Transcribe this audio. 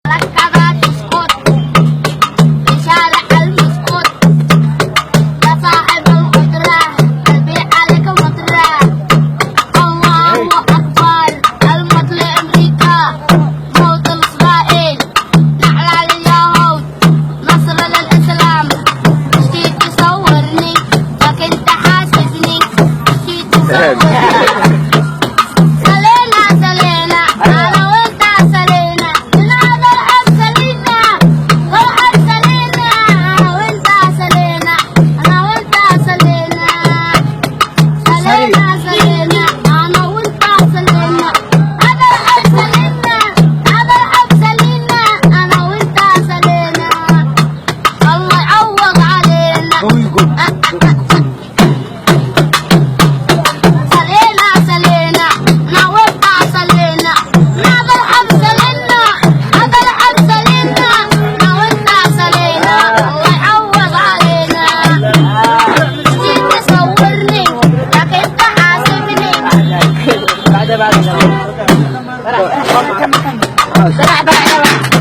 ركبت تسقط في شارع المسقط. يا صاحب القدرة قلبي عليك مطرة. الله أكبر الموت لأمريكا، موت لإسرائيل، نعلى لليهود، نصر للإسلام. مش جيت تصورني لكن تحاسبني، مش جيت تصورني. بعد